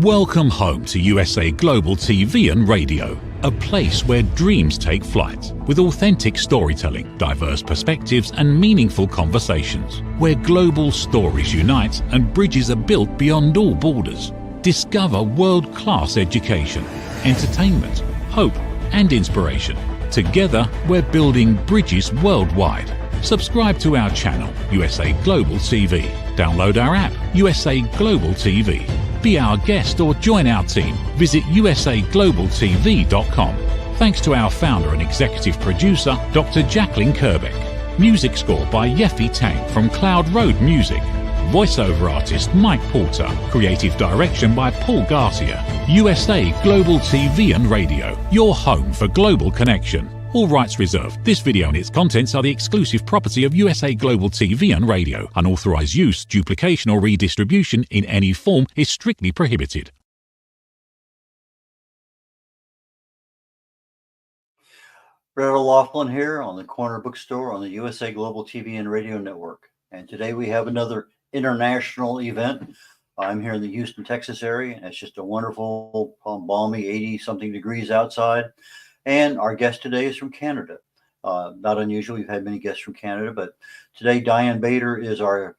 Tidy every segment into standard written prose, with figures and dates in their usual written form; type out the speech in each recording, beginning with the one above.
Welcome home to USA Global TV and Radio, a place where dreams take flight, with authentic storytelling, diverse perspectives and meaningful conversations, where global stories unite and bridges are built beyond all borders. Discover world-class education, entertainment, hope and inspiration. Together, we're building bridges worldwide. Subscribe to our channel, USA Global TV. Download our app, USA Global TV. Be our guest or join our team. Visit usaglobaltv.com. Thanks to our founder and executive producer, Dr. Jacqueline Kerbeck. Music score by Yeffy Tang from Cloud Road Music. Voiceover artist Mike Porter. Creative direction by Paul Garcia. USA Global TV and Radio, your home for global connection. All rights reserved. This video and its contents are the exclusive property of USA Global TV and Radio. Unauthorized use, duplication or redistribution in any form is strictly prohibited. Red-olaughlin here on the Corner Bookstore on the USA Global TV and Radio Network. And today we have another international event. I'm here in the Houston, Texas area, and it's just a wonderful, balmy 80-something degrees outside. And our guest today is from Canada. Not unusual. We've had many guests from Canada, but today Diane Bator is our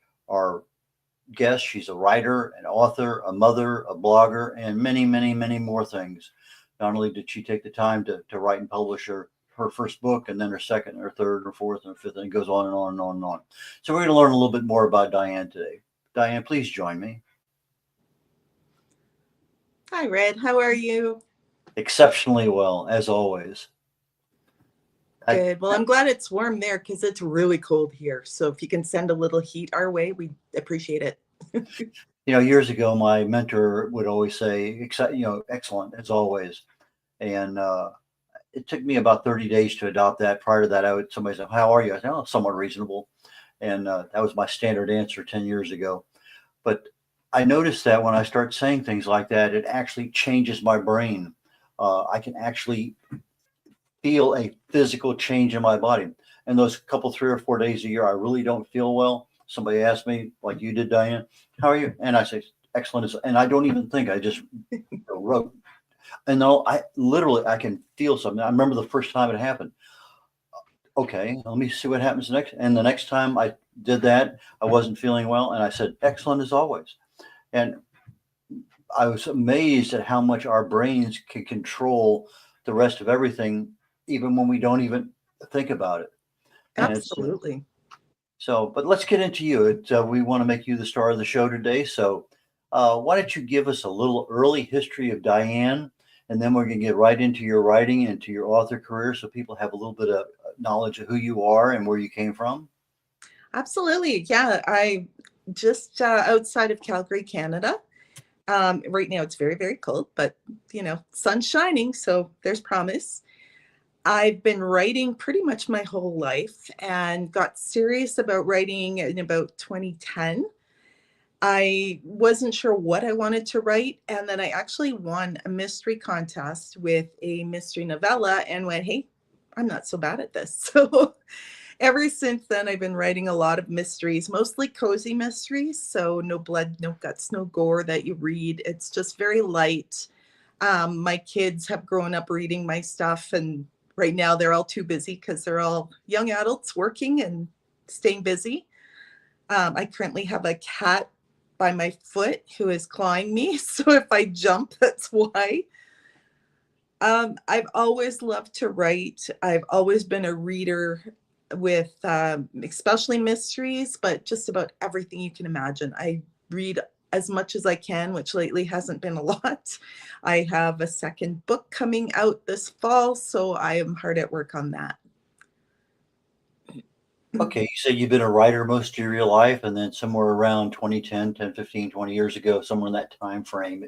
guest. She's a writer, an author, a mother, a blogger, and many, many, many more things. Not only did she take the time to write and publish her first book, and then her second, or third, or fourth, or fifth, and it goes on and on and on and on. So we're going to learn a little bit more about Diane today. Diane, please join me. Hi, Red. How are you? Exceptionally well, as always. Good. Well, I'm glad it's warm there because it's really cold here. So if you can send a little heat our way, we appreciate it. Years ago, my mentor would always say, excellent, as always. And it took me about 30 days to adopt that. Prior to that, somebody said, how are you? I said, oh, somewhat reasonable. And that was my standard answer 10 years ago. But I noticed that when I start saying things like that, it actually changes my brain. I can actually feel a physical change in my body. And those couple, 3 or 4 days a year, I really don't feel well. Somebody asked me, like you did, Diane, how are you? And I say, excellent. And I don't even think, I just wrote. And no, I can feel something. I remember the first time it happened. Okay, let me see what happens next. And the next time I did that, I wasn't feeling well. And I said, excellent as always. And I was amazed at how much our brains can control the rest of everything, even when we don't even think about it. And absolutely. But let's get into you. We want to make you the star of the show today. So why don't you give us a little early history of Diane, and then we're going to get right into your writing and to your author career, so people have a little bit of knowledge of who you are and where you came from. Absolutely. Yeah, I just outside of Calgary, Canada. Right now it's very, very cold, but sun's shining, so there's promise. I've been writing pretty much my whole life and got serious about writing in about 2010. I wasn't sure what I wanted to write, and then I actually won a mystery contest with a mystery novella and went, hey, I'm not so bad at this. So ever since then, I've been writing a lot of mysteries, mostly cozy mysteries. So no blood, no guts, no gore that you read. It's just very light. My kids have grown up reading my stuff, and right now they're all too busy because they're all young adults working and staying busy. I currently have a cat by my foot who is clawing me. So if I jump, that's why. I've always loved to write. I've always been a reader with especially mysteries, but just about everything you can imagine. I read as much as I can, which lately hasn't been a lot. I have a second book coming out this fall, so I am hard at work on that. Okay, you said you've been a writer most of your life, and then somewhere around 2010, 15, 20 years ago, somewhere in that time frame,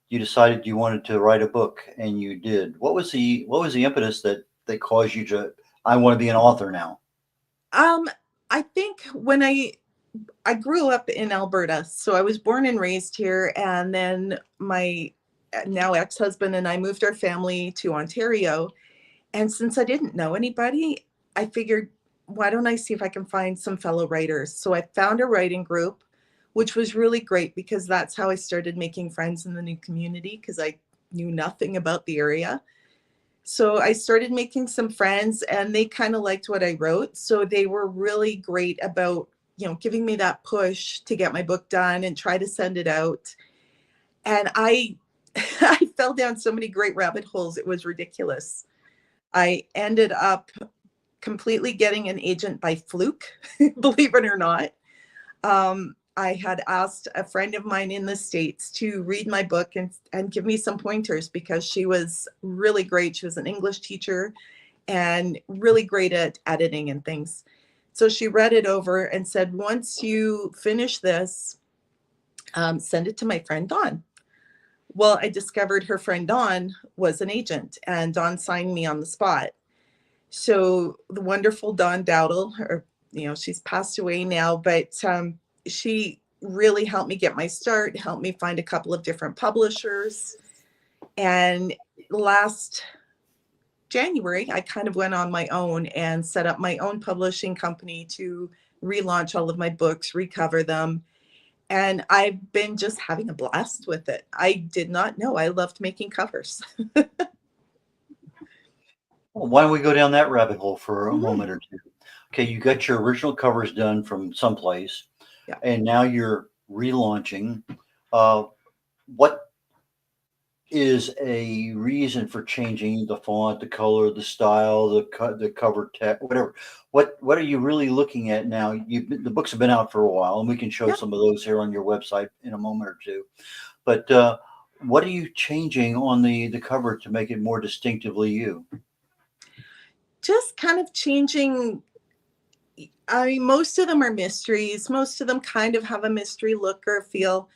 you decided you wanted to write a book, and you did. What was the impetus that caused you to, I want to be an author now? I think when I grew up in Alberta, so I was born and raised here, and then my now ex-husband and I moved our family to Ontario. And since I didn't know anybody, I figured, why don't I see if I can find some fellow writers? So I found a writing group which was really great because that's how I started making friends in the new community, because I knew nothing about the area. So I started making some friends and they kind of liked what I wrote. So they were really great about, giving me that push to get my book done and try to send it out. And I I fell down so many great rabbit holes. It was ridiculous. I ended up completely getting an agent by fluke, believe it or not. I had asked a friend of mine in the States to read my book and give me some pointers because she was really great. She was an English teacher and really great at editing and things. So she read it over and said, once you finish this, send it to my friend Dawn. Well, I discovered her friend Dawn was an agent, and Dawn signed me on the spot. So the wonderful Dawn Dowdle, she's passed away now, but she really helped me get my start, helped me find a couple of different publishers. And last January, I kind of went on my own and set up my own publishing company to relaunch all of my books, recover them. And I've been just having a blast with it. I did not know I loved making covers. Well, why don't we go down that rabbit hole for a Mhm. moment or two? Okay, you got your original covers done from someplace, Yeah. and now you're relaunching. What is a reason for changing the font, the color, the style, the cover text, whatever? What are you really looking at now? The books have been out for a while, and we can show Yeah. some of those here on your website in a moment or two. But what are you changing on the cover to make it more distinctively you? Just kind of changing. I mean, most of them are mysteries. Most of them kind of have a mystery look or feel,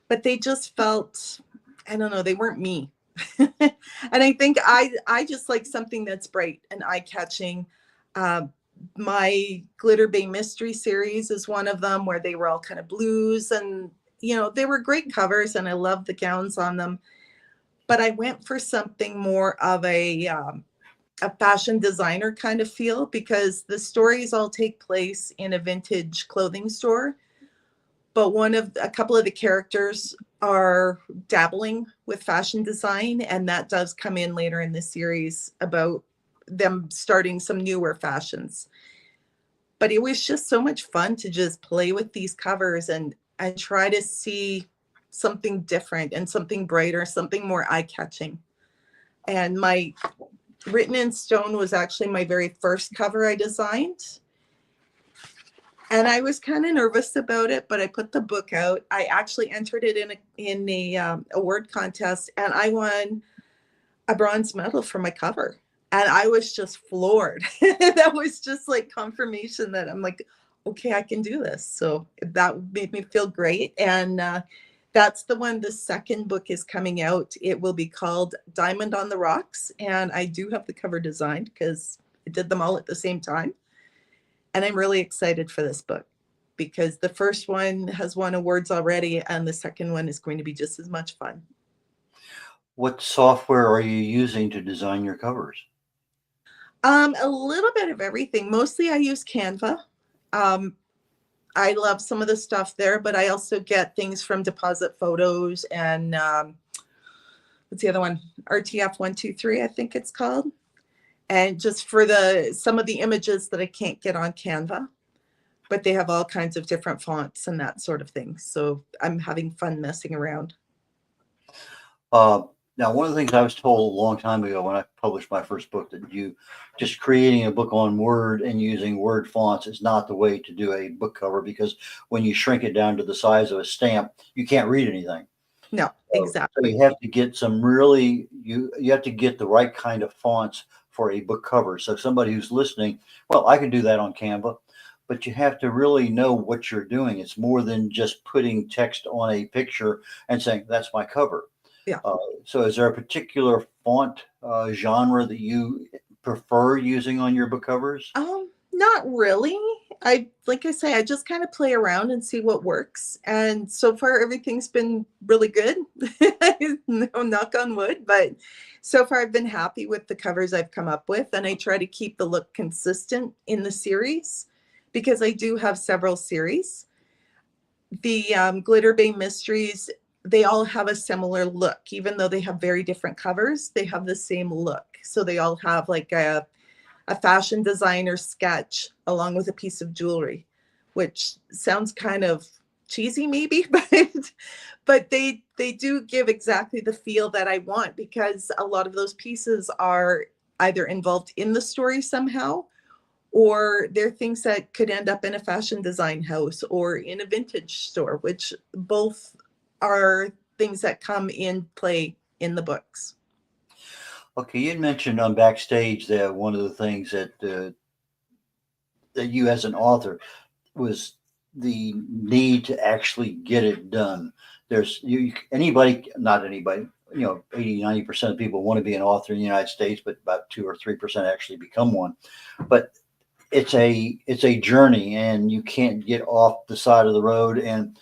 but they just felt, I don't know, they weren't me. And I think I just like something that's bright and eye-catching. Uh, my Glitter Bay Mystery series is one of them where they were all kind of blues and, they were great covers and I loved the gowns on them. But I went for something more of a fashion designer kind of feel because the stories all take place in a vintage clothing store. But a couple of the characters are dabbling with fashion design, and that does come in later in the series about them starting some newer fashions. But it was just so much fun to just play with these covers and try to see something different and something brighter, something more eye-catching. And my Written in Stone was actually my very first cover I designed. And I was kind of nervous about it, but I put the book out. I actually entered it in a word contest, and I won a bronze medal for my cover. And I was just floored. That was just like confirmation that I'm like, okay, I can do this. So that made me feel great. And that's the one. The second book is coming out. It will be called Diamond on the Rocks. And I do have the cover designed because I did them all at the same time. And I'm really excited for this book because the first one has won awards already, and the second one is going to be just as much fun. What software are you using to design your covers? A little bit of everything. Mostly I use Canva. I love some of the stuff there, but I also get things from Deposit Photos and what's the other one? RTF 123, I think it's called. And just for some of the images that I can't get on Canva, but they have all kinds of different fonts and that sort of thing. So I'm having fun messing around. Now, one of the things I was told a long time ago when I published my first book that just creating a book on Word and using Word fonts is not the way to do a book cover because when you shrink it down to the size of a stamp, you can't read anything. No, exactly. So you have to get you have to get the right kind of fonts for a book cover. So somebody who's listening, well, I can do that on Canva, but you have to really know what you're doing. It's more than just putting text on a picture and saying, that's my cover. Yeah. So is there a particular font genre that you prefer using on your book covers? Not really. Like I say, I just kind of play around and see what works. And so far, everything's been really good. No, knock on wood, but so far I've been happy with the covers I've come up with. And I try to keep the look consistent in the series because I do have several series. the Glitter Bay Mysteries, they all have a similar look. Even though they have very different covers, they have the same look. So they all have like a fashion designer sketch along with a piece of jewelry, which sounds kind of cheesy maybe, but they do give exactly the feel that I want, because a lot of those pieces are either involved in the story somehow, or they're things that could end up in a fashion design house or in a vintage store, which both are things that come in play in the books. Okay, you had mentioned on backstage that one of the things that that you as an author was the need to actually get it done. There's anybody, not anybody, 80-90% of people want to be an author in the United States, but about 2 or 3% actually become one. But it's a journey, and you can't get off the side of the road and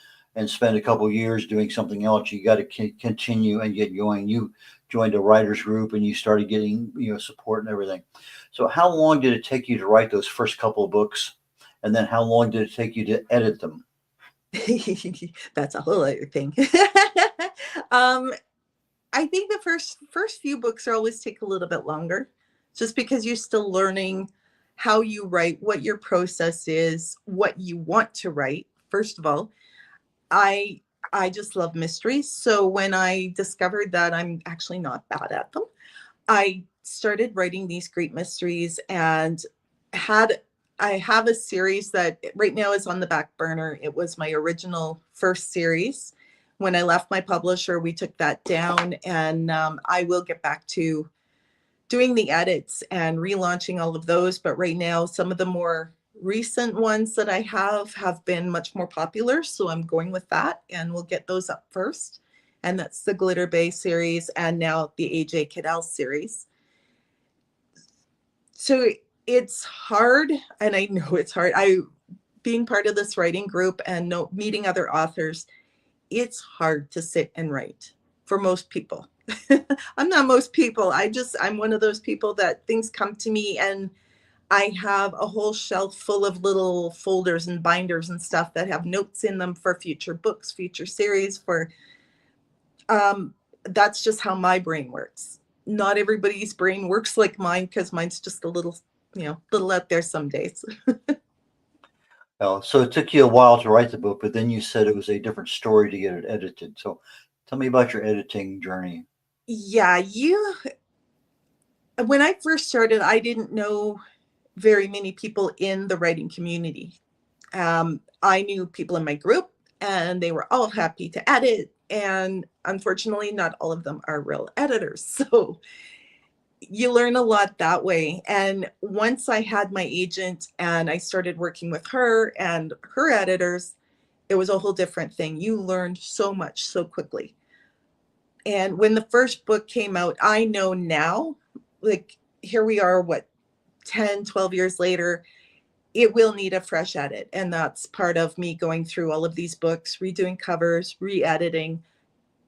spend a couple of years doing something else. You got to continue and get going. You joined a writers group and you started getting support and everything. So how long did it take you to write those first couple of books, and then how long did it take you to edit them? That's a whole other thing. I think the first few books are always take a little bit longer, just because you're still learning how you write, what your process is, what you want to write. First of all, I just love mysteries. So when I discovered that I'm actually not bad at them, I started writing these great mysteries, and I have a series that right now is on the back burner. It was my original first series. When I left my publisher, we took that down, and I will get back to doing the edits and relaunching all of those. But right now, some of the more recent ones that I have been much more popular. So I'm going with that, and we'll get those up first. And that's the Glitter Bay series, and now the AJ Cadell series. So it's hard, and I know it's hard. Being part of this writing group and meeting other authors, it's hard to sit and write for most people. I'm not most people. I'm one of those people that things come to me, and I have a whole shelf full of little folders and binders and stuff that have notes in them for future books, future series, that's just how my brain works. Not everybody's brain works like mine, because mine's just a little out there some days. So it took you a while to write the book, but then you said it was a different story to get it edited. So tell me about your editing journey. Yeah, when I first started, I didn't know very many people in the writing community. I knew people in my group, and they were all happy to edit. And unfortunately, not all of them are real editors. So you learn a lot that way. And once I had my agent and I started working with her and her editors, it was a whole different thing. You learned so much so quickly. And when the first book came out, I know now, like, here we are, 10, 12 years later, it will need a fresh edit. And that's part of me going through all of these books, redoing covers, re-editing,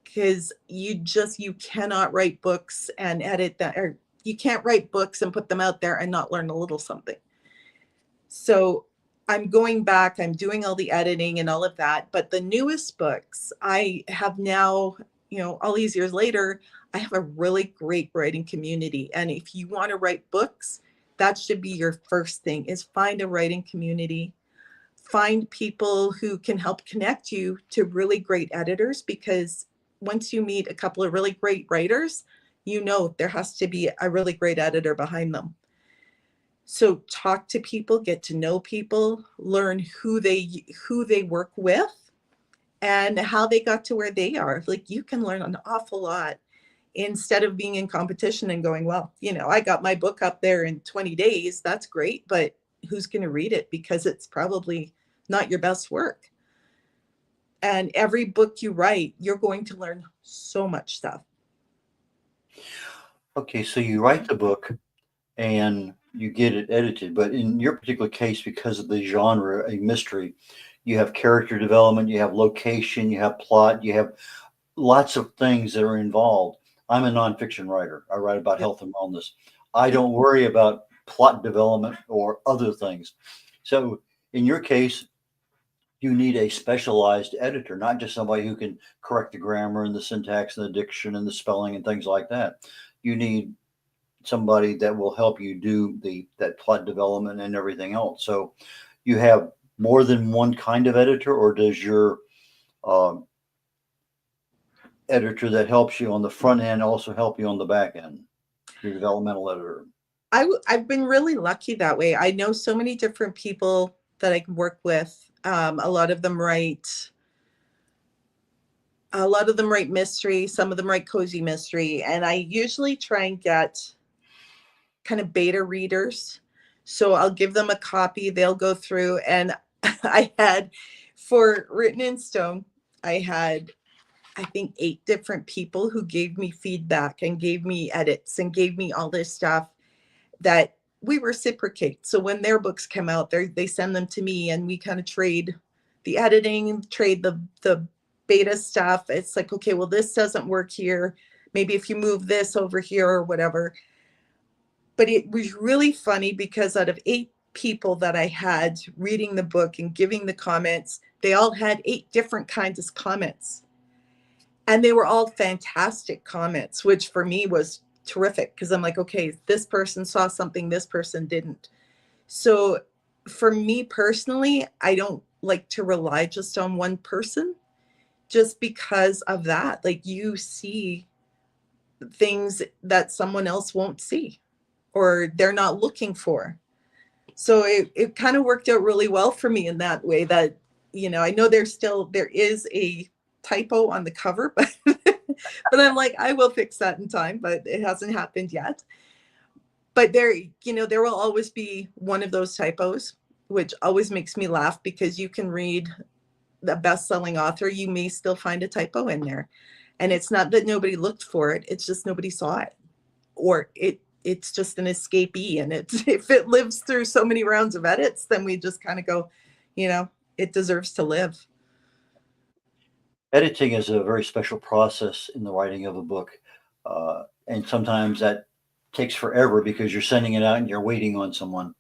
because you cannot write books and edit that, or you can't write books and put them out there and not learn a little something. So I'm going back, I'm doing all the editing and all of that. But the newest books, I have now, all these years later, I have a really great writing community. And if you want to write books, that should be your first thing, is find a writing community. Find people who can help connect you to really great editors, because once you meet a couple of really great writers, there has to be a really great editor behind them. So talk to people, get to know people, learn who they work with and how they got to where they are. Like, you can learn an awful lot instead of being in competition and going, well, I got my book up there in 20 days. That's great. But who's going to read it? Because it's probably not your best work. And every book you write, you're going to learn so much stuff. Okay, so you write the book and you get it edited, but in your particular case, because of the genre, a mystery, you have character development, you have location, you have plot, you have lots of things that are involved. I'm a nonfiction writer. I write about health and wellness. I don't worry about plot development or other things. So in your case, you need a specialized editor, not just somebody who can correct the grammar and the syntax and the diction and the spelling and things like that. You need somebody that will help you do that plot development and everything else. So you have more than one kind of editor, or does your editor that helps you on the front end also help you on the back end, your developmental editor? I've been really lucky that way. I know so many different people that I can work with. A lot of them write mystery. Some of them write cozy mystery. And I usually try and get kind of beta readers. So I'll give them a copy. They'll go through. And I had, for Written in Stone, I had, I think, 8 different people who gave me feedback and gave me edits and gave me all this stuff that we reciprocate. So when their books come out, they send them to me, and we kind of trade the editing, trade the beta stuff. It's like, okay, well, this doesn't work here. Maybe if you move this over here or whatever. But it was really funny because out of 8 people that I had reading the book and giving the comments, they all had 8 different kinds of comments. And they were all fantastic comments, which for me was terrific, because I'm like, okay, this person saw something, this person didn't. So for me personally, I don't like to rely just on one person, just because of that. Like, you see things that someone else won't see, or they're not looking for. So it kind of worked out really well for me in that way, that, I know there is a typo on the cover, but but I'm like, I will fix that in time, but it hasn't happened yet. But there will always be one of those typos, which always makes me laugh, because you can read the best-selling author, you may still find a typo in there. And it's not that nobody looked for it, it's just nobody saw it. Or it's just an escapee, and if it lives through so many rounds of edits, then we just kind of go, it deserves to live. Editing is a very special process in the writing of a book. And sometimes that takes forever because you're sending it out and you're waiting on someone.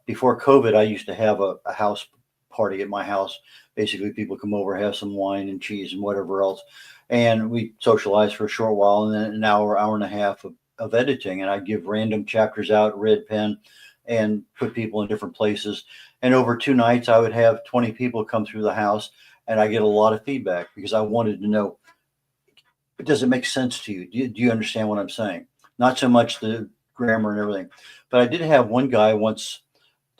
Before COVID, I used to have a house party at my house. Basically, people come over, have some wine and cheese and whatever else. And we socialize for a short while, and then an hour and a half of editing. And I give random chapters out, red pen, and put people in different places. And over 2 nights, I would have 20 people come through the house. And I get a lot of feedback because I wanted to know, does it make sense to you? Do you understand what I'm saying? Not so much the grammar and everything. But I did have one guy once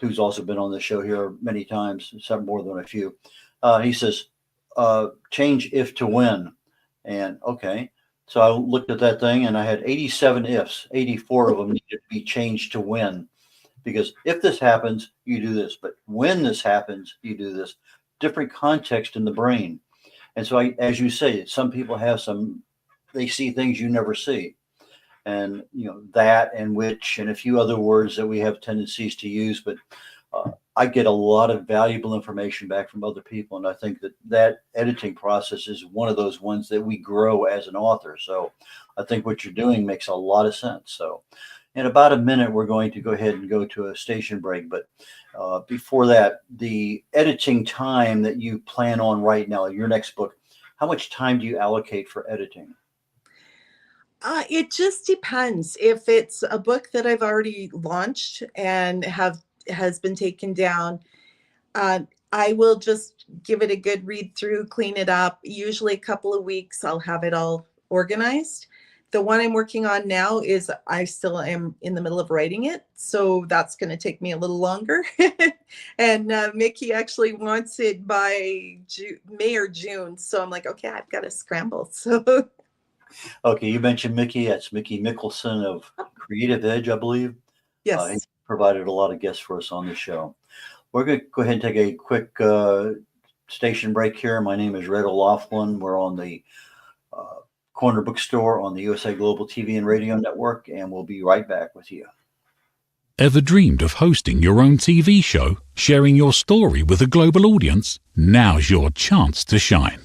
who's also been on the show here many times, some more than a few. He says, change if to when. And okay. So I looked at that thing and I had 87 ifs. 84 of them needed to be changed to when. Because if this happens, you do this. But when this happens, you do this. Different context in the brain. And so as you say, some people they see things you never see. And, that and which and a few other words that we have tendencies to use. But I get a lot of valuable information back from other people. And I think that editing process is one of those ones that we grow as an author. So I think what you're doing makes a lot of sense. So in about a minute, we're going to go ahead and go to a station break. But before that, the editing time that you plan on right now, your next book, how much time do you allocate for editing? It just depends. If it's a book that I've already launched and has been taken down, I will just give it a good read through, clean it up. Usually a couple of weeks, I'll have it all organized. The one I'm working on now is I still am in the middle of writing it. So that's going to take me a little longer. And Mickey actually wants it by May or June. So I'm like, okay, I've got to scramble. So. Okay, you mentioned Mickey. That's Mickey Mickelson of Creative Edge, I believe. Yes. He provided a lot of guests for us on the show. We're going to go ahead and take a quick station break here. My name is red-olaughlin. We're on the Corner Bookstore on the USA Global TV and Radio Network, and we'll be right back with you. Ever dreamed of hosting your own TV show, sharing your story with a global audience? Now's your chance to shine.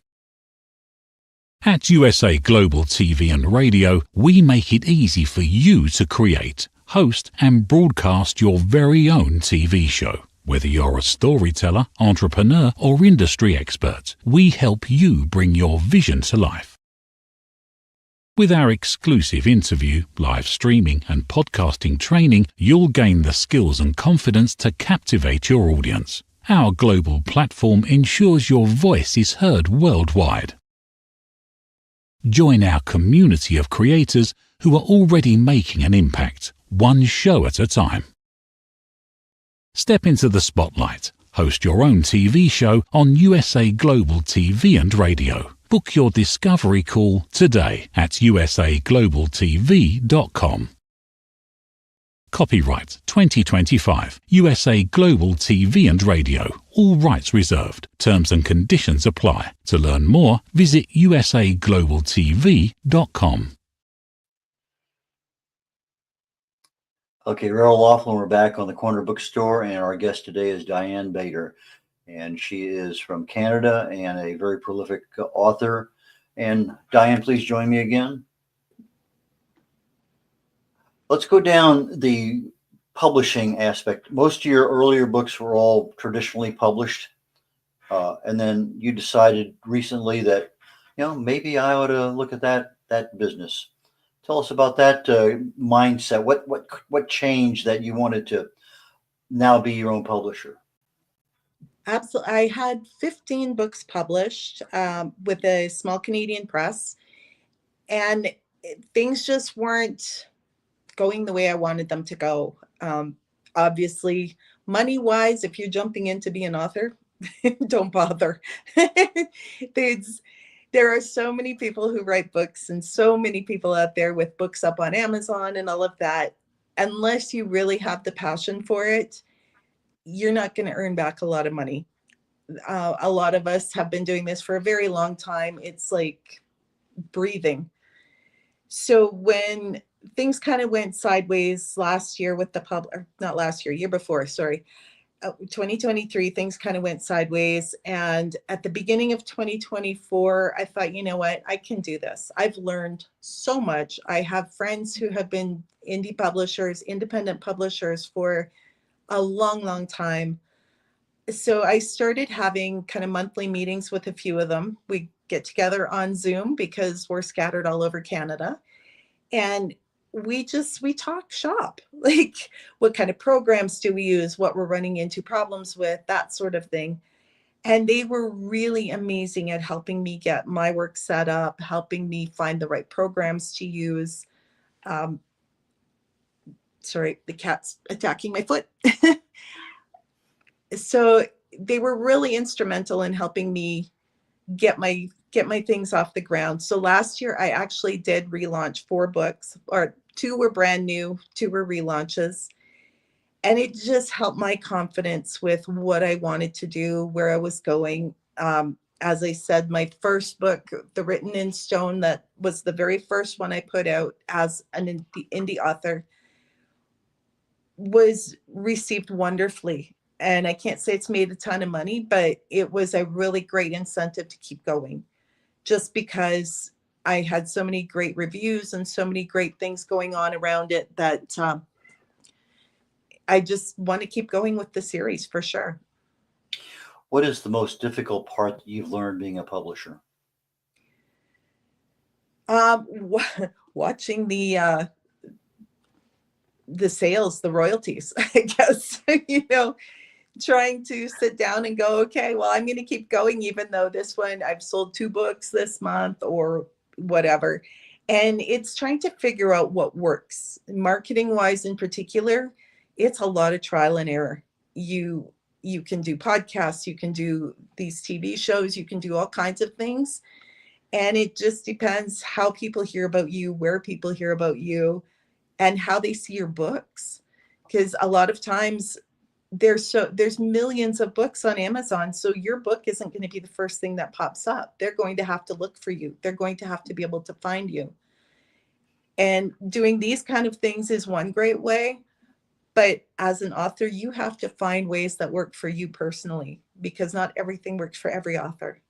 At USA Global TV and Radio, we make it easy for you to create, host, and broadcast your very own TV show. Whether you're a storyteller, entrepreneur, or industry expert, we help you bring your vision to life. With our exclusive interview, live streaming, and podcasting training, you'll gain the skills and confidence to captivate your audience. Our global platform ensures your voice is heard worldwide. Join our community of creators who are already making an impact, one show at a time. Step into the spotlight. Host your own TV show on USA Global TV and Radio. Book your discovery call today at usaglobaltv.com. Copyright 2025 USA Global TV and Radio. All rights reserved. Terms and conditions apply. To learn more, visit usaglobaltv.com. Okay, red-olaughlin, we're back on the Corner Bookstore, and our guest today is Diane Bator. And she is from Canada and a very prolific author. And Diane, please join me again. Let's go down the publishing aspect. Most of your earlier books were all traditionally published. And then you decided recently that, maybe I ought to look at that business. Tell us about that mindset. What changed that you wanted to now be your own publisher? Absolutely. I had 15 books published with a small Canadian press, and things just weren't going the way I wanted them to go. Obviously, money-wise, if you're jumping in to be an author, don't bother. There are so many people who write books and so many people out there with books up on Amazon and all of that. Unless you really have the passion for it, you're not going to earn back a lot of money. A lot of us have been doing this for a very long time. It's like breathing. So when things kind of went sideways last year with not last year, year before, sorry, 2023, things kind of went sideways. And at the beginning of 2024, I thought, you know what, I can do this. I've learned so much. I have friends who have been indie publishers, independent publishers for a long, long time. So I started having kind of monthly meetings with a few of them. We get together on Zoom because we're scattered all over Canada. And we talk shop, like what kind of programs do we use, what we're running into problems with, that sort of thing. And they were really amazing at helping me get my work set up, helping me find the right programs to use. Sorry, the cat's attacking my foot. So they were really instrumental in helping me get my things off the ground. So last year I actually did relaunch 4 books, or 2 were brand new, 2 were relaunches. And it just helped my confidence with what I wanted to do, where I was going. As I said, my first book, The Written in Stone, that was the very first one I put out as an indie author, was received wonderfully. And I can't say it's made a ton of money, but it was a really great incentive to keep going, just because I had so many great reviews and so many great things going on around it that I just want to keep going with the series for sure. What is the most difficult part that you've learned being a publisher? Watching the sales, the royalties, I guess, trying to sit down and go, okay, well, I'm going to keep going, even though this one, I've sold 2 books this month or whatever. And it's trying to figure out what works. Marketing wise in particular, it's a lot of trial and error. You can do podcasts, you can do these TV shows, you can do all kinds of things. And it just depends how people hear about you, where people hear about you, and how they see your books. Because a lot of times there's millions of books on Amazon. So your book isn't going to be the first thing that pops up. They're going to have to look for you. They're going to have to be able to find you. And doing these kind of things is one great way. But as an author, you have to find ways that work for you personally, because not everything works for every author.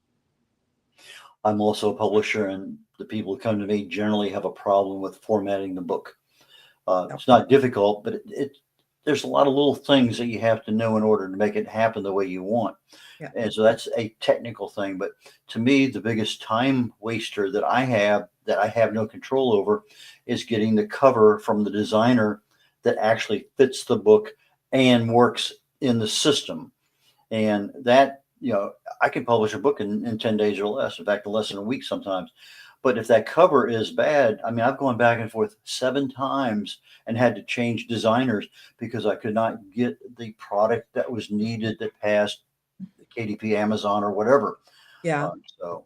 I'm also a publisher, and the people who come to me generally have a problem with formatting the book. It's not difficult, but there's a lot of little things that you have to know in order to make it happen the way you want. Yeah. And so that's a technical thing. But to me, the biggest time waster that I have no control over is getting the cover from the designer that actually fits the book and works in the system. And that, I can publish a book in 10 days or less. In fact, less than a week sometimes. But if that cover is bad, I mean, I've gone back and forth 7 times and had to change designers because I could not get the product that was needed that passed KDP, Amazon, or whatever. Yeah. So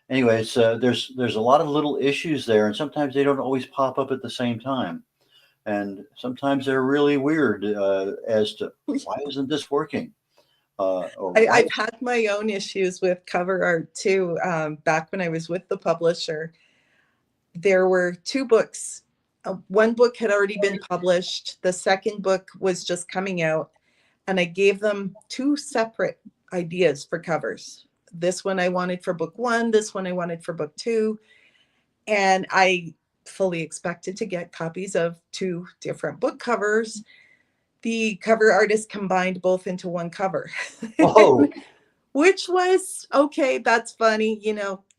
anyways, there's a lot of little issues there, and sometimes they don't always pop up at the same time. And sometimes they're really weird as to why isn't this working? I've had my own issues with cover art too. Back when I was with the publisher, there were 2 books. One book had already been published. The second book was just coming out. And I gave them 2 separate ideas for covers. This one I wanted for book 1. This one I wanted for book 2. And I fully expected to get copies of 2 different book covers. The cover artist combined both into one cover. Oh. Which was, okay, that's funny,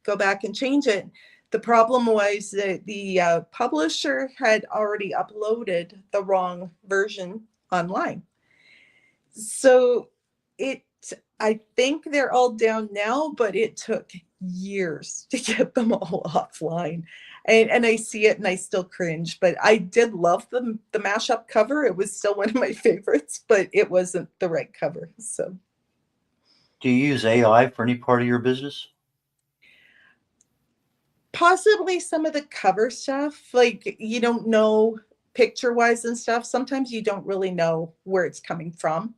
go back and change it. The problem was that the publisher had already uploaded the wrong version online. So I think they're all down now, but it took years to get them all offline. And I see it and I still cringe, but I did love the mashup cover. It was still one of my favorites, but it wasn't the right cover. So, do you use AI for any part of your business? Possibly some of the cover stuff, like you don't know picture wise and stuff. Sometimes you don't really know where it's coming from.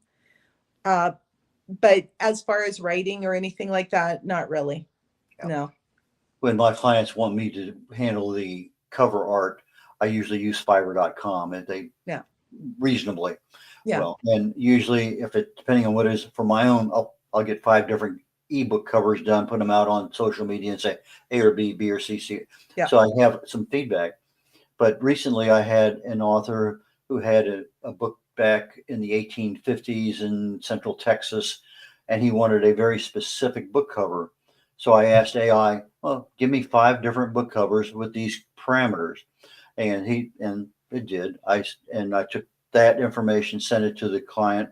But as far as writing or anything like that, not really. Yeah. No. When my clients want me to handle the cover art, I usually use Fiverr.com, and they reasonably well. And usually, depending on what it is for my own, I'll get 5 different ebook covers done, put them out on social media, and say A or B, B or C, C. Yeah. So I have some feedback. But recently, I had an author who had a book back in the 1850s in Central Texas, and he wanted a very specific book cover. So I asked AI, well, give me 5 different book covers with these parameters. And it did. I took that information, sent it to the client,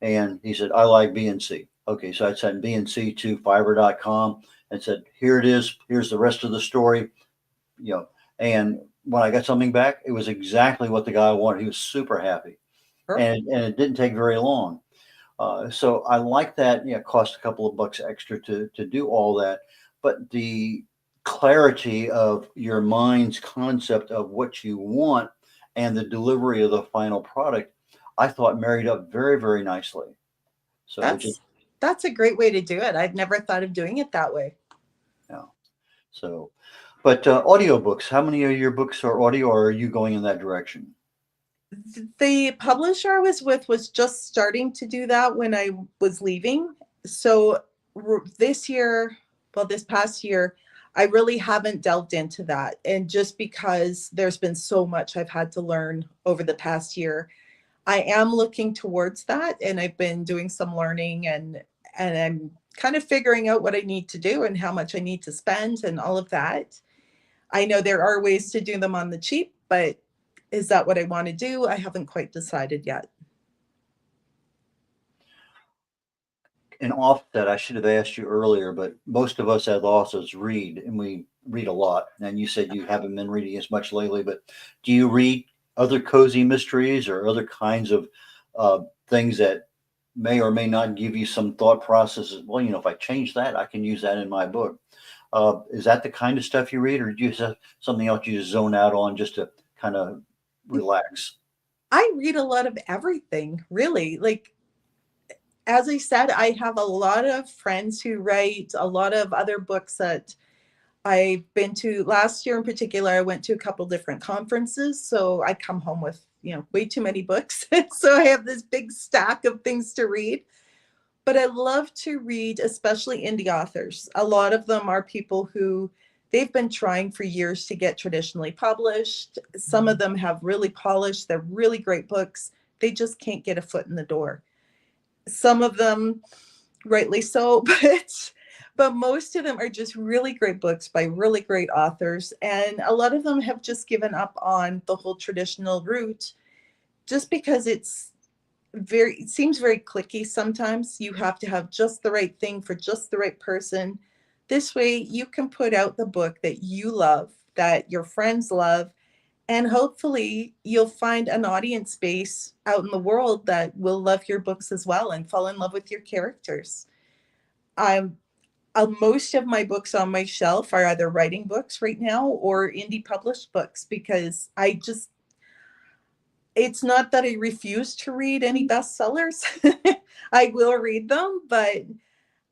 and he said, I like B and C. Okay, so I sent B and C to Fiverr.com and said, here it is. Here's the rest of the story. And when I got something back, it was exactly what the guy wanted. He was super happy. And it didn't take very long. So I like that. It cost a couple of bucks extra to do all that. But the clarity of your mind's concept of what you want and the delivery of the final product, I thought married up very, very nicely. So that's a great way to do it. I've never thought of doing it that way. Yeah. So, but audiobooks, how many of your books are audio, or are you going in that direction? The publisher I was with was just starting to do that when I was leaving. So this past year, I really haven't delved into that. And just because there's been so much I've had to learn over the past year, I am looking towards that. And I've been doing some learning and I'm kind of figuring out what I need to do and how much I need to spend and all of that. I know there are ways to do them on the cheap, but is that what I want to do? I haven't quite decided yet. An offset, I should have asked you earlier, but most of us as authors read, and we read a lot. And you said you haven't been reading as much lately, but do you read other cozy mysteries or other kinds of things that may or may not give you some thought processes? Well, if I change that, I can use that in my book. Is that the kind of stuff you read, or do you have something else you just zone out on just to kind of relax? I read a lot of everything, really. Like, as I said, I have a lot of friends who write a lot of other books that I've been to. Last year in particular, I went to a couple different conferences. So I come home with, way too many books. So I have this big stack of things to read. But I love to read, especially indie authors. A lot of them are people who they've been trying for years to get traditionally published. Some of them have really polished, they're really great books, they just can't get a foot in the door. Some of them, rightly so, but most of them are just really great books by really great authors. And a lot of them have just given up on the whole traditional route just because it seems very cliquey sometimes. You have to have just the right thing for just the right person. This way you can put out the book that you love, that your friends love, and hopefully you'll find an audience base out in the world that will love your books as well and fall in love with your characters. I'm Most of my books on my shelf are either writing books right now or indie published books, because it's not that I refuse to read any bestsellers. I will read them, but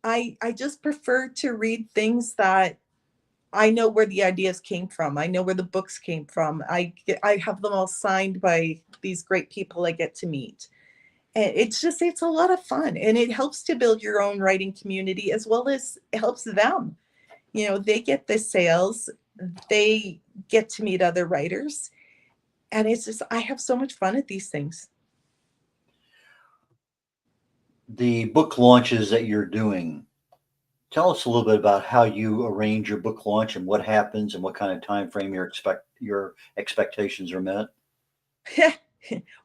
I just prefer to read things that I know where the ideas came from. I know where the books came from. I have them all signed by these great people I get to meet. And it's a lot of fun, and it helps to build your own writing community as well as it helps them. They get the sales, they get to meet other writers, and it's just, I have so much fun at these things. The book launches that you're doing, tell us a little bit about how you arrange your book launch and what happens and what kind of time frame your expectations are met.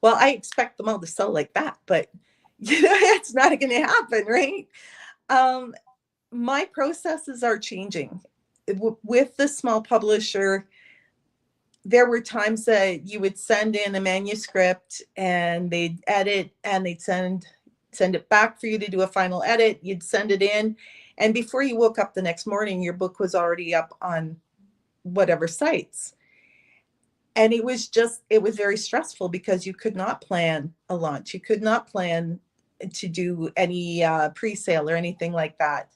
Well, I expect them all to sell like that, but it's not going to happen, right? My processes are changing. With the small publisher, there were times that you would send in a manuscript and they'd edit and they'd send it back for you to do a final edit. You'd send it in, and before you woke up the next morning, your book was already up on whatever sites. And it was very stressful because you could not plan a launch. You could not plan to do any pre-sale or anything like that.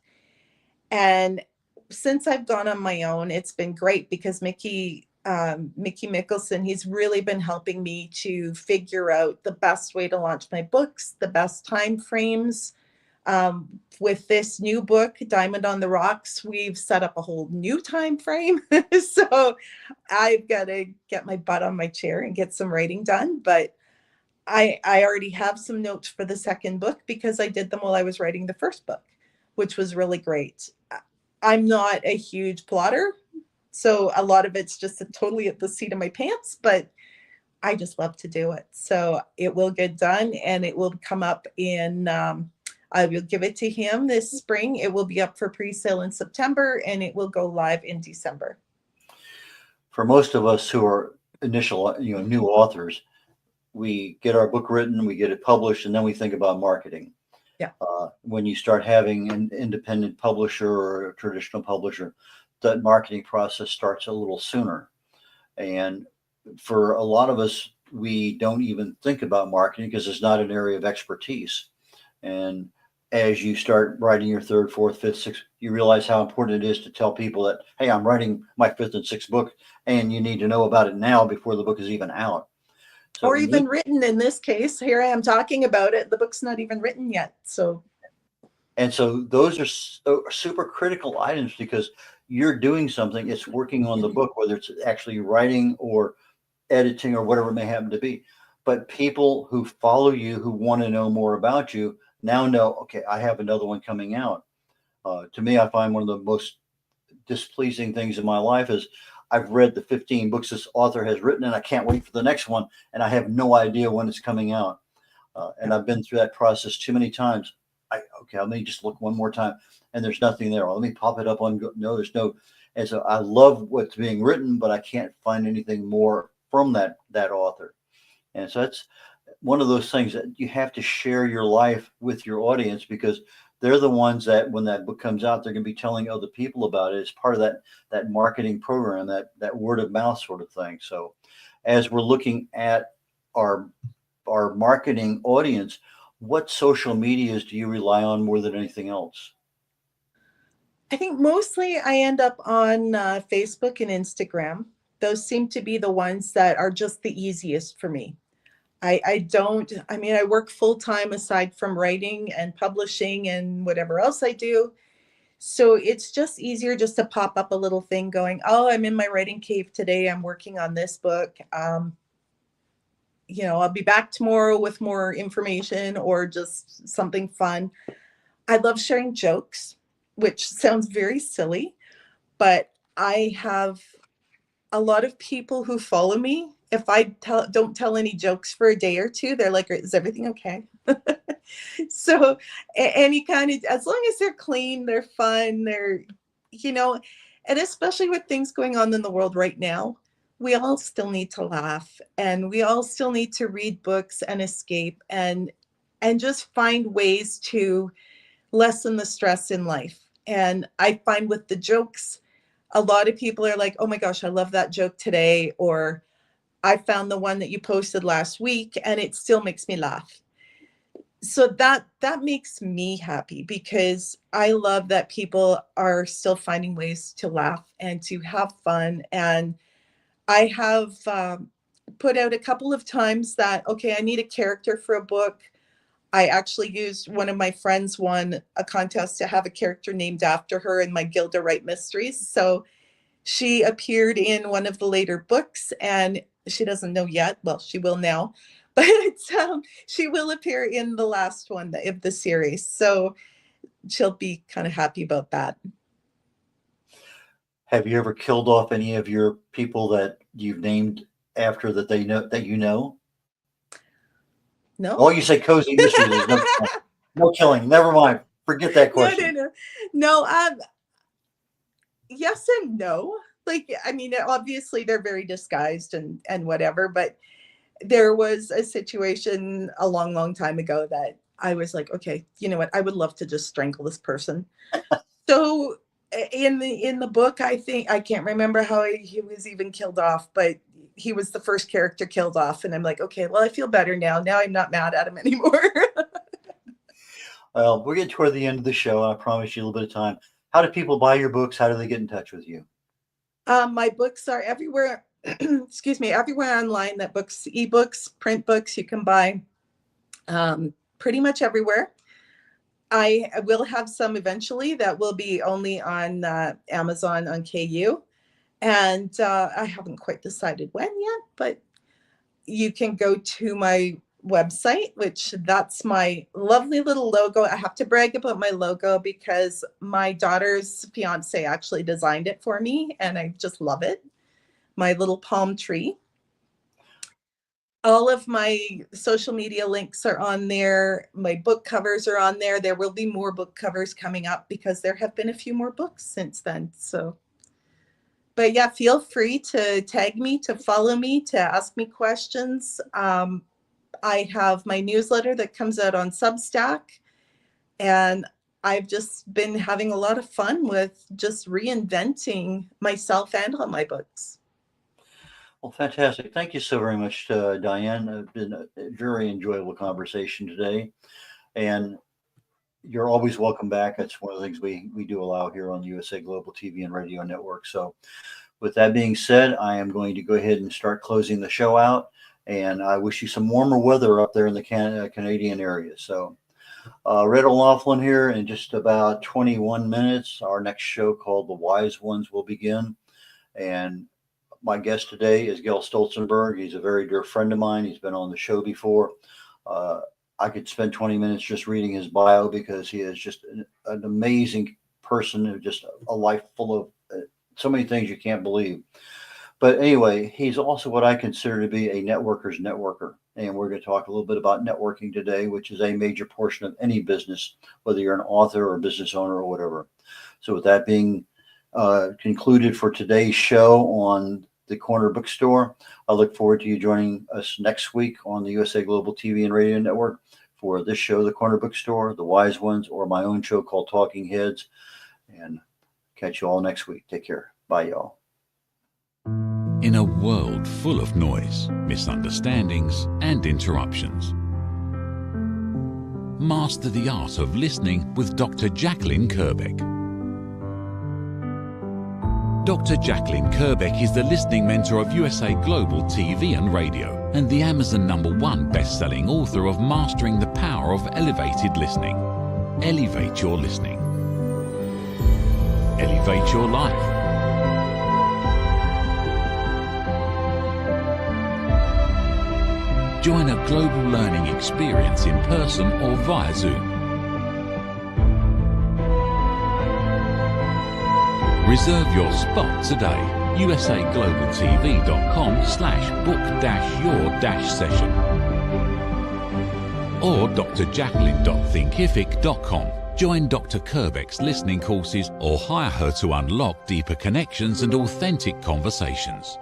And since I've gone on my own, it's been great because Mickey Mickelson, he's really been helping me to figure out the best way to launch my books, the best time frames. With this new book, Diamond on the Rocks, we've set up a whole new time frame. So I've got to get my butt on my chair and get some writing done. But I already have some notes for the second book because I did them while I was writing the first book, which was really great. I'm not a huge plotter, so a lot of it's just totally at the seat of my pants, but I just love to do it. So it will get done, and it will come up in, I will give it to him this spring. It will be up for pre-sale in September, and it will go live in December. For most of us who are new authors, we get our book written, we get it published, and then we think about marketing. Yeah. When you start having an independent publisher or a traditional publisher, that marketing process starts a little sooner. And for a lot of us, we don't even think about marketing because it's not an area of expertise. And as you start writing your third, fourth, fifth, sixth, you realize how important it is to tell people that, hey, I'm writing my fifth and sixth book, and you need to know about it now before the book is even out. So or even written in this case. Here I am talking about it. The book's not even written yet. So those are super critical items because you're doing something. It's working on the book, whether it's actually writing or editing or whatever it may happen to be. But people who follow you, who want to know more about you, now know, okay, I have another one coming out. To me, I find one of the most displeasing things in my life is I've read the 15 books this author has written, and I can't wait for the next one, and I have no idea when it's coming out. And I've been through that process too many times. Let me just look one more time, and there's nothing there. Let me pop it up on, no, there's no. And so I love what's being written, but I can't find anything more from that author. And so that's one of those things that you have to share your life with your audience, because they're the ones that when that book comes out, they're going to be telling other people about it. It's part of that marketing program, that word of mouth sort of thing. So as we're looking at our marketing audience, what social medias do you rely on more than anything else? I think mostly I end up on Facebook and Instagram. Those seem to be the ones that are just the easiest for me. I work full time aside from writing and publishing and whatever else I do. So it's just easier just to pop up a little thing going, oh, I'm in my writing cave today. I'm working on this book. I'll be back tomorrow with more information or just something fun. I love sharing jokes, which sounds very silly, but I have a lot of people who follow me. If I don't tell any jokes for a day or two, they're like, is everything okay? So any kind of, as long as they're clean, they're fun, and especially with things going on in the world right now, we all still need to laugh, and we all still need to read books and escape and just find ways to lessen the stress in life. And I find with the jokes, a lot of people are like, oh my gosh, I love that joke today, or I found the one that you posted last week and it still makes me laugh. So that makes me happy, because I love that people are still finding ways to laugh and to have fun. And I have put out a couple of times that, okay, I need a character for a book. I actually used, one of my friends won a contest to have a character named after her in my Gilda Wright mysteries. So she appeared in one of the later books, and she doesn't know yet. Well, she will now, but she will appear in the last one of the series. So she'll be kind of happy about that. Have you ever killed off any of your people that you've named after that they know that you know? No. Oh, you say cozy mysteries. There's no killing. Never mind. Forget that question. No. Yes and no. Like, I mean, obviously they're very disguised and whatever, but there was a situation a long, long time ago that I was like, okay, you know what? I would love to just strangle this person. So in the book, I think, I can't remember how he was even killed off, but he was the first character killed off. And I'm like, okay, well, I feel better now. Now I'm not mad at him anymore. Well, we're getting toward the end of the show. I promise you a little bit of time. How do people buy your books? How do they get in touch with you? My books are everywhere. Excuse me, everywhere online that books, ebooks, print books, you can buy pretty much everywhere. I will have some eventually that will be only on Amazon on KU. And I haven't quite decided when yet, but you can go to my website, which that's my lovely little logo. I have to brag about my logo because my daughter's fiance actually designed it for me, and I just love it. My little palm tree. All of my social media links are on there. My book covers are on there. There will be more book covers coming up because there have been a few more books since then. So, but yeah, feel free to tag me, to follow me, to ask me questions. I have my newsletter that comes out on Substack, and I've just been having a lot of fun with just reinventing myself and all my books. Well, fantastic. Thank you so very much, Diane. It's been a very enjoyable conversation today. And you're always welcome back. That's one of the things we do allow here on USA Global TV and Radio Network. So with that being said, I am going to go ahead and start closing the show out. And I wish you some warmer weather up there in the Canadian area. So red-olaughlin here in just about 21 minutes. Our next show called The Wise Ones will begin. And my guest today is Gil Stolzenberg. He's a very dear friend of mine. He's been on the show before. I could spend 20 minutes just reading his bio because he is just an amazing person, just a life full of so many things you can't believe. But anyway, he's also what I consider to be a networker's networker. And we're going to talk a little bit about networking today, which is a major portion of any business, whether you're an author or a business owner or whatever. So with that being concluded for today's show on the Corner Bookstore, I look forward to you joining us next week on the USA Global TV and Radio Network for this show, The Corner Bookstore, The Wise Ones, or my own show called Talking Heads. And catch you all next week. Take care. Bye, y'all. In a world full of noise, misunderstandings, and interruptions, master the art of listening with Dr. Jacqueline Kerbeck. Dr. Jacqueline Kerbeck is the listening mentor of USA Global TV and Radio and the Amazon #1 best-selling author of Mastering the Power of Elevated Listening. Elevate your listening. Elevate your life. Join a global learning experience in person or via Zoom. Reserve your spot today. usaglobaltv.com/book-your-session or drjacqueline.thinkific.com. Join Dr. Kerbeck's listening courses or hire her to unlock deeper connections and authentic conversations.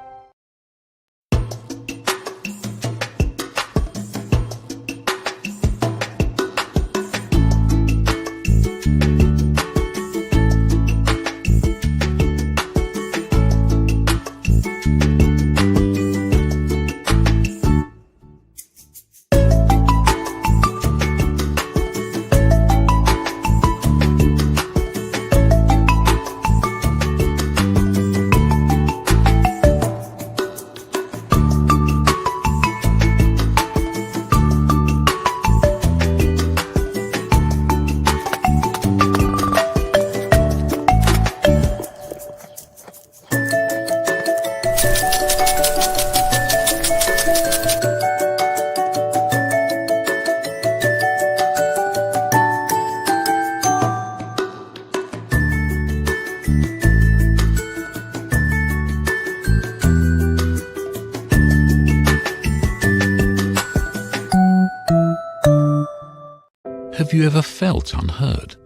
Have you ever felt unheard?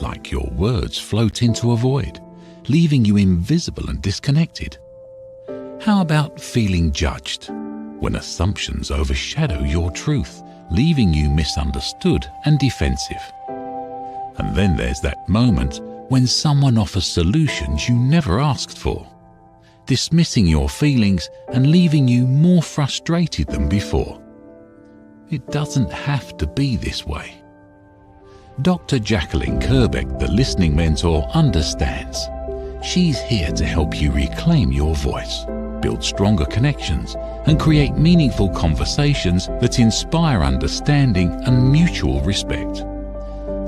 Like your words float into a void, leaving you invisible and disconnected? How about feeling judged, when assumptions overshadow your truth, leaving you misunderstood and defensive? And then there's that moment when someone offers solutions you never asked for, dismissing your feelings and leaving you more frustrated than before. It doesn't have to be this way. Dr. Jacqueline Kerbeck, the listening mentor, understands. She's here to help you reclaim your voice, build stronger connections, and create meaningful conversations that inspire understanding and mutual respect.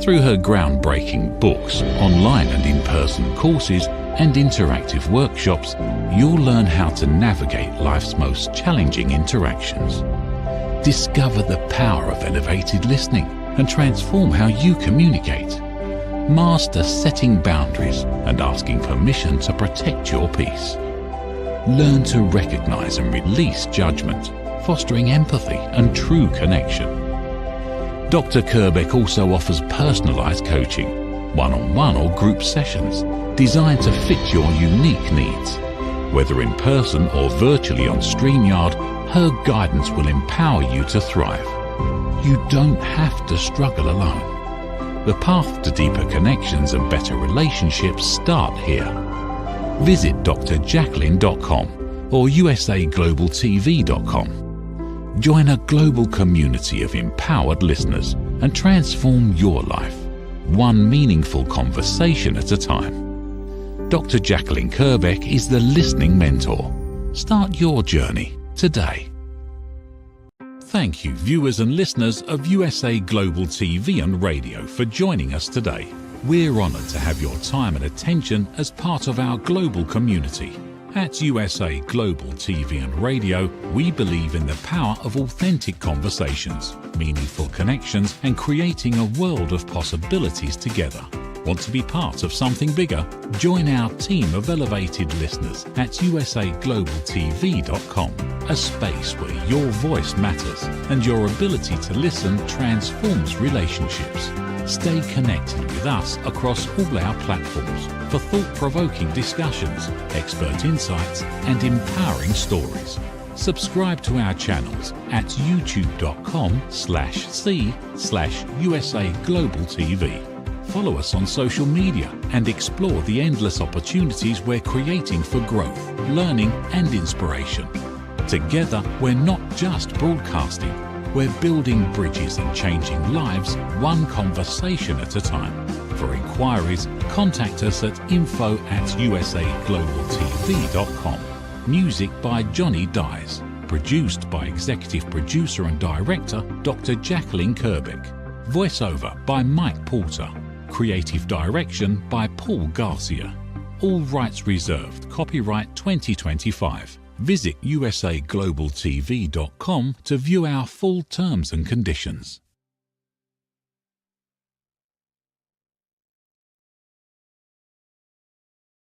Through her groundbreaking books, online and in-person courses, and interactive workshops, you'll learn how to navigate life's most challenging interactions. Discover the power of elevated listening and transform how you communicate. Master setting boundaries and asking permission to protect your peace. Learn to recognize and release judgment, fostering empathy and true connection. Dr. Kerbeck also offers personalized coaching, one-on-one or group sessions designed to fit your unique needs. Whether in person or virtually on StreamYard, her guidance will empower you to thrive. You don't have to struggle alone. The path to deeper connections and better relationships start here. Visit drjacqueline.com or usaglobaltv.com. Join a global community of empowered listeners and transform your life, one meaningful conversation at a time. Dr. Jacqueline Kerbeck is the listening mentor. Start your journey today. Thank you, viewers and listeners of USA Global TV and Radio, for joining us today. We're honored to have your time and attention as part of our global community. At USA Global TV and Radio, we believe in the power of authentic conversations, meaningful connections, and creating a world of possibilities together. Want to be part of something bigger? Join our team of elevated listeners at usaglobaltv.com, a space where your voice matters and your ability to listen transforms relationships. Stay connected with us across all our platforms for thought-provoking discussions, expert insights, and empowering stories. Subscribe to our channels at youtube.com/c/usaglobaltv. Follow us on social media and explore the endless opportunities we're creating for growth, learning, and inspiration. Together, we're not just broadcasting, we're building bridges and changing lives one conversation at a time. For inquiries, contact us at info@usaglobaltv.com. Music by Johnny Dies. Produced by Executive Producer and Director Dr. Jacqueline Kerbeck. Voiceover by Mike Porter. Creative direction by Paul Garcia. All rights reserved. Copyright 2025. Visit usaglobaltv.com to view our full terms and conditions.